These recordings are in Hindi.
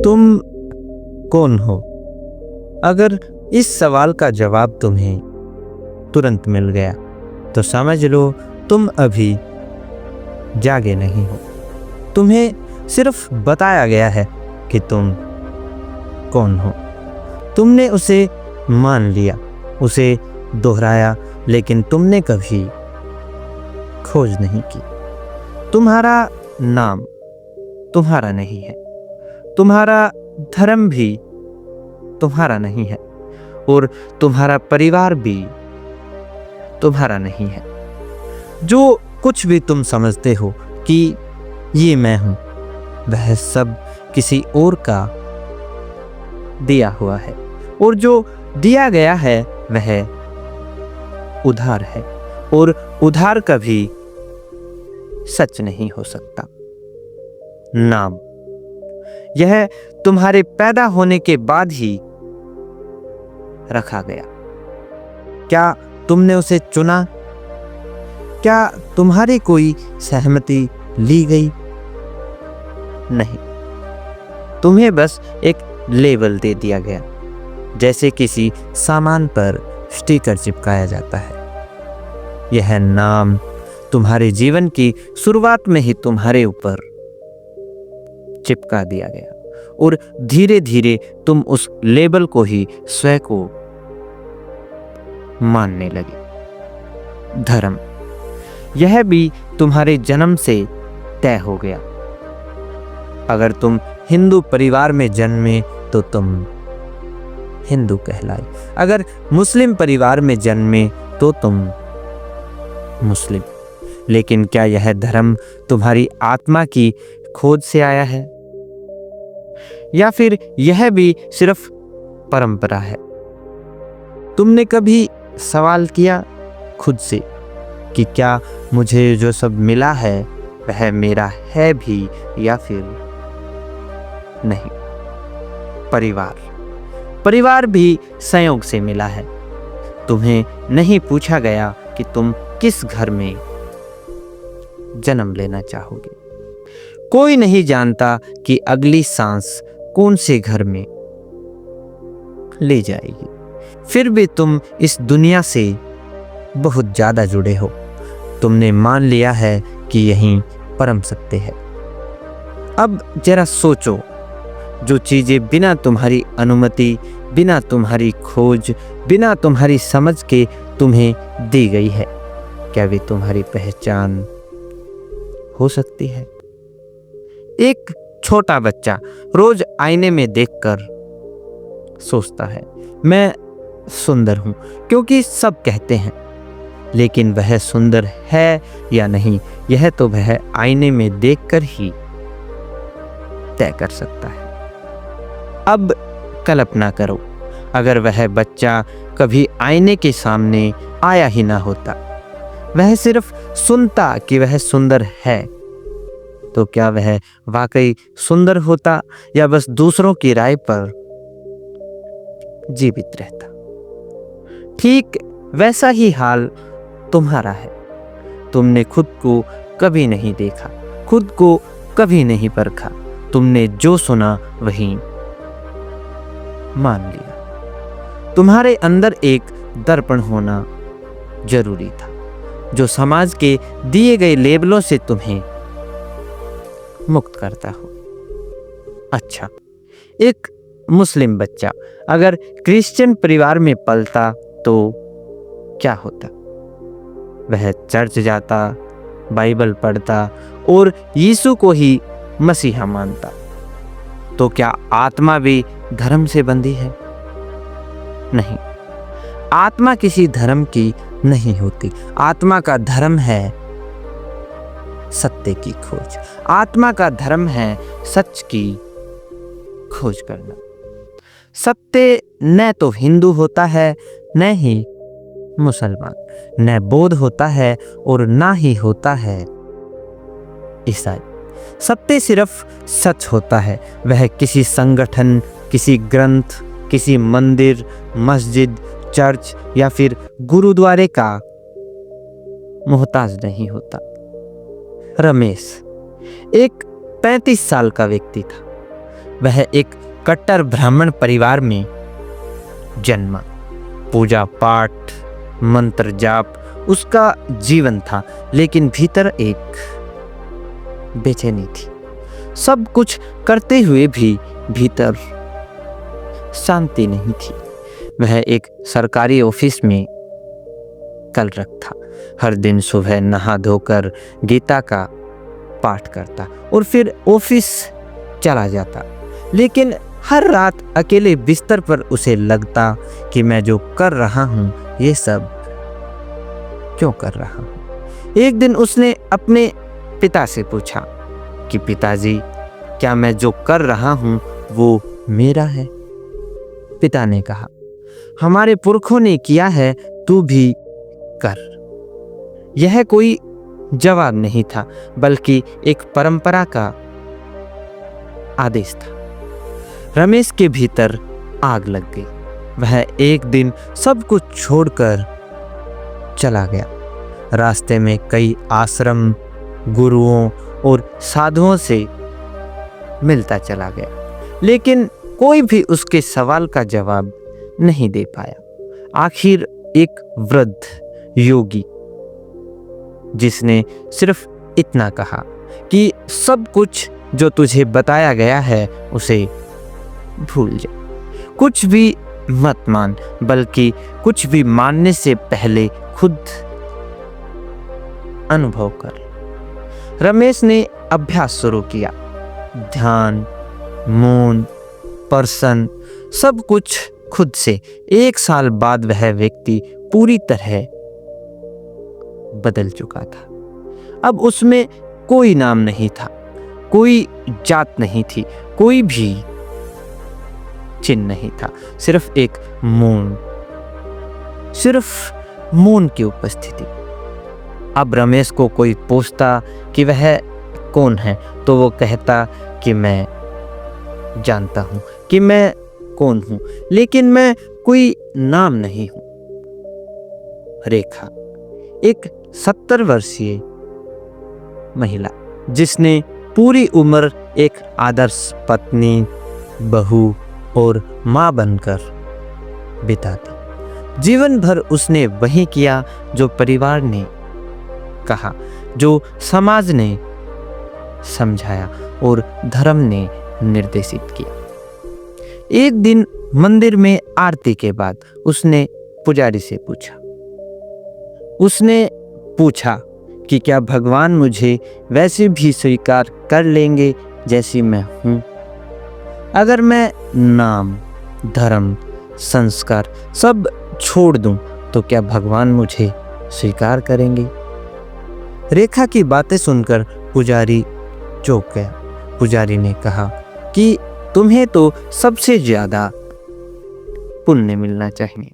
तुम कौन हो? अगर इस सवाल का जवाब तुम्हें तुरंत मिल गया तो समझ लो तुम अभी जागे नहीं हो। तुम्हें सिर्फ बताया गया है कि तुम कौन हो। तुमने उसे मान लिया, उसे दोहराया, लेकिन तुमने कभी खोज नहीं की। तुम्हारा नाम तुम्हारा नहीं है, तुम्हारा धर्म भी तुम्हारा नहीं है, और तुम्हारा परिवार भी तुम्हारा नहीं है। जो कुछ भी तुम समझते हो कि ये मैं हूं, वह सब किसी और का दिया हुआ है, और जो दिया गया है वह उधार है, और उधार कभी सच नहीं हो सकता। नाम, यह तुम्हारे पैदा होने के बाद ही रखा गया। क्या तुमने उसे चुना? क्या तुम्हारी कोई सहमति ली गई? नहीं, तुम्हें बस एक लेबल दे दिया गया, जैसे किसी सामान पर स्टिकर चिपकाया जाता है। यह नाम तुम्हारे जीवन की शुरुआत में ही तुम्हारे ऊपर चिपका दिया गया, और धीरे धीरे तुम उस लेबल को ही स्वयं को मानने लगे। धर्म, यह भी तुम्हारे जन्म से तय हो गया। अगर तुम हिंदू परिवार में जन्मे तो तुम हिंदू कहलाए, अगर मुस्लिम परिवार में जन्मे तो तुम मुस्लिम। लेकिन क्या यह धर्म तुम्हारी आत्मा की खोज से आया है, या फिर यह भी सिर्फ परंपरा है? तुमने कभी सवाल किया खुद से कि क्या मुझे जो सब मिला है वह मेरा है भी या फिर नहीं? परिवार भी संयोग से मिला है। तुम्हें नहीं पूछा गया कि तुम किस घर में जन्म लेना चाहोगे। कोई नहीं जानता कि अगली सांस कौन से घर में ले जाएगी। फिर भी तुम इस दुनिया से बहुत ज्यादा जुड़े हो। तुमने मान लिया है कि यही परम सत्य है। अब जरा सोचो, जो चीजें बिना तुम्हारी अनुमति, बिना तुम्हारी खोज, बिना तुम्हारी समझ के तुम्हें दी गई है, क्या वे तुम्हारी पहचान हो सकती है? एक छोटा बच्चा रोज आईने में देखकर सोचता है, मैं सुंदर हूं, क्योंकि सब कहते हैं। लेकिन वह सुंदर है या नहीं, यह तो वह आईने में देखकर ही तय कर सकता है। अब कल्पना करो, अगर वह बच्चा कभी आईने के सामने आया ही ना होता, वह सिर्फ सुनता कि वह सुंदर है, तो क्या वह वाकई सुंदर होता या बस दूसरों की राय पर जीवित रहता? ठीक वैसा ही हाल तुम्हारा है। तुमने खुद को कभी नहीं देखा, खुद को कभी नहीं परखा। तुमने जो सुना वही मान लिया। तुम्हारे अंदर एक दर्पण होना जरूरी था, जो समाज के दिए गए लेबलों से तुम्हें मुक्त करता हो। अच्छा, एक मुस्लिम बच्चा अगर क्रिश्चियन परिवार में पलता तो क्या होता? वह चर्च जाता, बाइबल पढ़ता और यीशु को ही मसीहा मानता। तो क्या आत्मा भी धर्म से बंधी है? नहीं, आत्मा किसी धर्म की नहीं होती। आत्मा का धर्म है सत्य की खोज। आत्मा का धर्म है सच की खोज करना। सत्य न तो हिंदू होता है, न ही मुसलमान, न बौद्ध होता है और ना ही होता है ईसाई। सत्य सिर्फ सच होता है। वह किसी संगठन, किसी ग्रंथ, किसी मंदिर, मस्जिद, चर्च या फिर गुरुद्वारे का मोहताज नहीं होता। रमेश एक 35 साल का व्यक्ति था वह एक कट्टर ब्राह्मण परिवार में जन्मा। पूजा पाठ, मंत्र जाप उसका जीवन था, लेकिन भीतर एक बेचैनी थी। सब कुछ करते हुए भी भीतर शांति नहीं थी। वह एक सरकारी ऑफिस में कलरक था। हर दिन सुबह नहा धोकर गीता का पाठ करता और फिर ऑफिस चला जाता। लेकिन हर रात अकेले बिस्तर पर उसे लगता कि मैं जो कर रहा हूँ ये सब क्यों कर रहा हूँ। एक दिन उसने अपने पिता से पूछा कि पिताजी, क्या मैं जो कर रहा हूँ वो मेरा है? पिता ने कहा, हमारे पुरखों ने किया है, तू भी कर। यह कोई जवाब नहीं था, बल्कि एक परंपरा का आदेश था। रमेश के भीतर आग लग गई। वह एक दिन सब कुछ छोड़कर चला गया। रास्ते में कई आश्रम, गुरुओं और साधुओं से मिलता चला गया, लेकिन कोई भी उसके सवाल का जवाब नहीं दे पाया। आखिर एक वृद्ध योगी, जिसने सिर्फ इतना कहा कि सब कुछ जो तुझे बताया गया है उसे भूल जा, कुछ भी मत मान, बल्कि कुछ भी मानने से पहले खुद अनुभव कर। रमेश ने अभ्यास शुरू किया। ध्यान, मौन, पर्सन, सब कुछ खुद से। 1 साल बाद वह व्यक्ति पूरी तरह बदल चुका था। अब उसमें कोई नाम नहीं था, कोई जात नहीं थी, कोई भी चिन्ह नहीं था, सिर्फ एक मौन, सिर्फ मौन की उपस्थिति। अब रमेश को कोई पूछता कि वह कौन है, तो वो कहता कि मैं जानता हूं कि मैं कौन हूं, लेकिन मैं कोई नाम नहीं हूं। रेखा, एक 70 वर्षीय महिला, जिसने पूरी उम्र एक आदर्श पत्नी, बहू और मां बनकर बिता दी। जीवन भर उसने वही किया जो परिवार ने कहा, जो समाज ने समझाया और धर्म ने निर्देशित किया। एक दिन मंदिर में आरती के बाद उसने पुजारी से पूछा कि क्या भगवान मुझे वैसे भी स्वीकार कर लेंगे जैसी मैं हूं? अगर मैं नाम, धर्म, संस्कार सब छोड़ दूं तो क्या भगवान मुझे स्वीकार करेंगे? रेखा की बातें सुनकर पुजारी चौंक गया। पुजारी ने कहा कि तुम्हें तो सबसे ज्यादा पुण्य मिलना चाहिए।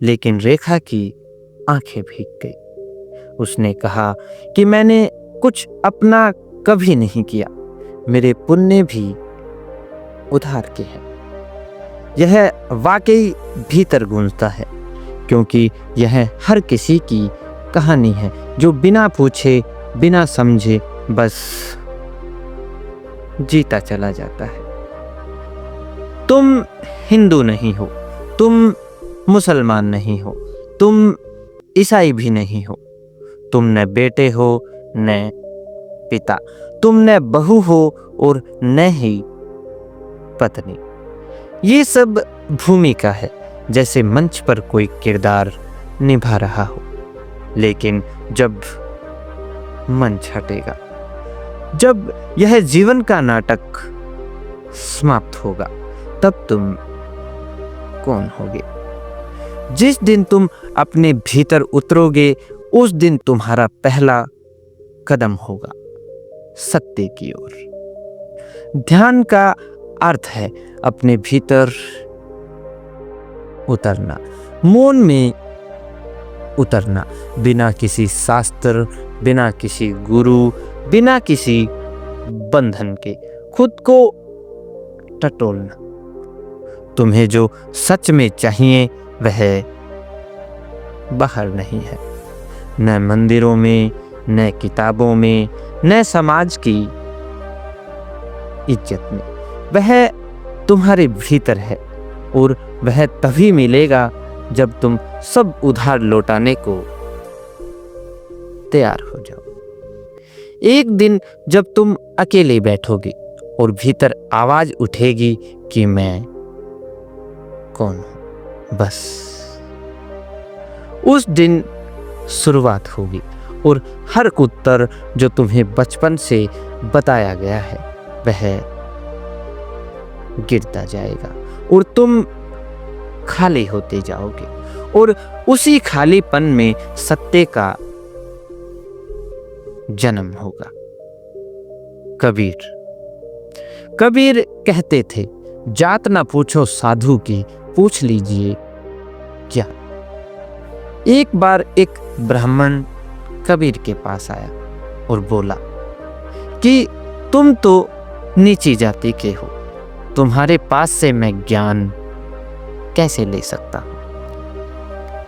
लेकिन रेखा की आंखें भीग गई। उसने कहा कि मैंने कुछ अपना कभी नहीं किया, मेरे पुण्य भी उधार के हैं। यह वाकई भीतर गूंजता है, क्योंकि यह हर किसी की कहानी है जो बिना पूछे, बिना समझे बस जीता चला जाता है। तुम हिंदू नहीं हो, तुम मुसलमान नहीं हो, तुम ईसाई भी नहीं हो, तुम न बेटे हो न पिता, तुम न बहू हो और न ही पत्नी। ये सब भूमिका है, जैसे मंच पर कोई किरदार निभा रहा हो। लेकिन जब मंच हटेगा, जब यह जीवन का नाटक समाप्त होगा, तब तुम कौन होगे? जिस दिन तुम अपने भीतर उतरोगे, उस दिन तुम्हारा पहला कदम होगा सत्य की ओर। ध्यान का अर्थ है अपने भीतर उतरना, मौन में उतरना, बिना किसी शास्त्र, बिना किसी गुरु, बिना किसी बंधन के खुद को टटोलना। तुम्हें जो सच में चाहिए वह बाहर नहीं है, न मंदिरों में, न किताबों में, न समाज की इज्जत में। वह तुम्हारे भीतर है और वह तभी मिलेगा जब तुम सब उधार लौटाने को तैयार हो जाओ। एक दिन जब तुम अकेले बैठोगे और भीतर आवाज उठेगी कि मैं कौन हूं, बस उस दिन शुरुआत होगी और हर उत्तर जो तुम्हें बचपन से बताया गया है वह गिरता जाएगा और तुम खाली होते जाओगे और उसी खालीपन में सत्य का जन्म होगा। कबीर कहते थे, जात ना पूछो साधु की, पूछ लीजिए क्या। एक बार एक ब्राह्मण कबीर के पास आया और बोला कि तुम तो नीची जाति के हो, तुम्हारे पास से मैं ज्ञान कैसे ले सकता हूं।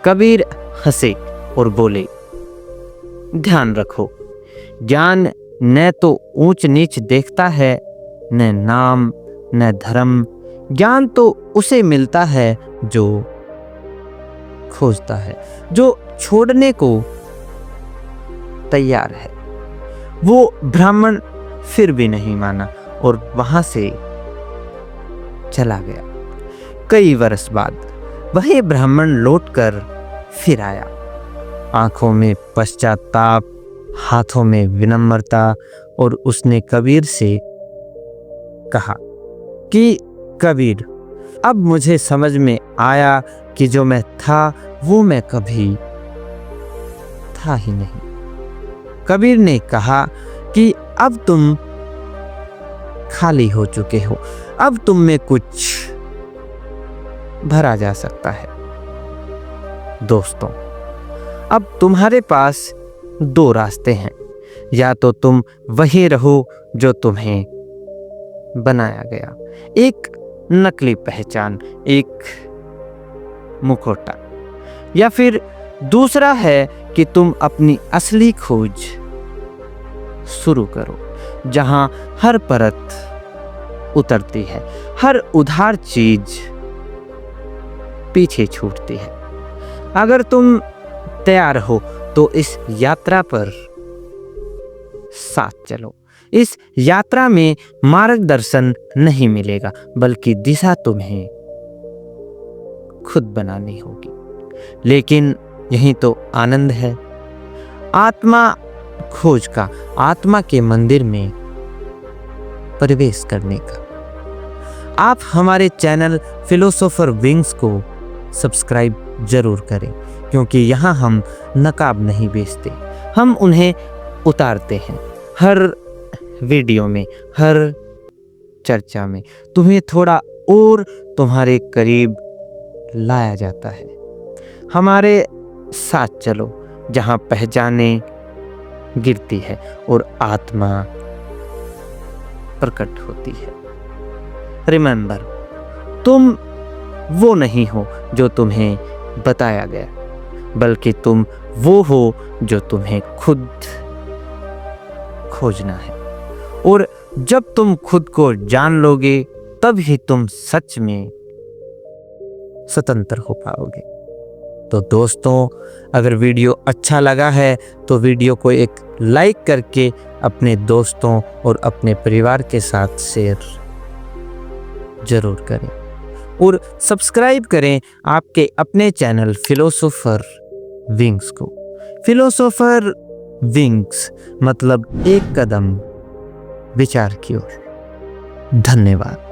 कबीर हंसे और बोले, ध्यान रखो, ज्ञान न तो ऊंच नीच देखता है, न नाम न धर्म। ज्ञान तो उसे मिलता है जो खोजता है, जो छोड़ने को तैयार है। वो ब्राह्मण फिर भी नहीं माना और वहां से चला गया। कई वर्ष बाद वही ब्राह्मण लौटकर फिर आया, आंखों में पश्चाताप, हाथों में विनम्रता, और उसने कबीर से कहा कि कबीर, अब मुझे समझ में आया कि जो मैं था वो मैं कभी था ही नहीं। कबीर ने कहा कि अब तुम खाली हो चुके हो, अब तुम में कुछ भरा जा सकता है। दोस्तों, अब तुम्हारे पास दो रास्ते हैं, या तो तुम वही रहो जो तुम्हें बनाया गया, एक नकली पहचान, एक मुखौटा, या फिर दूसरा है कि तुम अपनी असली खोज शुरू करो, जहां हर परत उतरती है, हर उधार चीज पीछे छूटती है। अगर तुम तैयार हो तो इस यात्रा पर साथ चलो। इस यात्रा में मार्गदर्शन नहीं मिलेगा, बल्कि दिशा तुम्हें खुद बनानी होगी। लेकिन यही तो आनंद है, आत्मा खोज का, आत्मा के मंदिर में प्रवेश करने का। आप हमारे चैनल फिलोसोफर विंग्स को सब्सक्राइब जरूर करें, क्योंकि यहाँ हम नकाब नहीं बेचते, हम उन्हें उतारते हैं। हर वीडियो में, हर चर्चा में तुम्हें थोड़ा और तुम्हारे करीब लाया जाता है। हमारे साथ चलो, जहाँ पहचाने गिरती है और आत्मा प्रकट होती है। रिमेंबर, तुम वो नहीं हो जो तुम्हें बताया गया, बल्कि तुम वो हो जो तुम्हें खुद खोजना है। और जब तुम खुद को जान लोगे, तब ही तुम सच में स्वतंत्र हो पाओगे। तो दोस्तों, अगर वीडियो अच्छा लगा है तो वीडियो को एक लाइक करके अपने दोस्तों और अपने परिवार के साथ शेयर जरूर करें और सब्सक्राइब करें आपके अपने चैनल फिलोसोफर विंग्स को। फिलोसोफर विंग्स मतलब एक कदम विचार की ओर। धन्यवाद।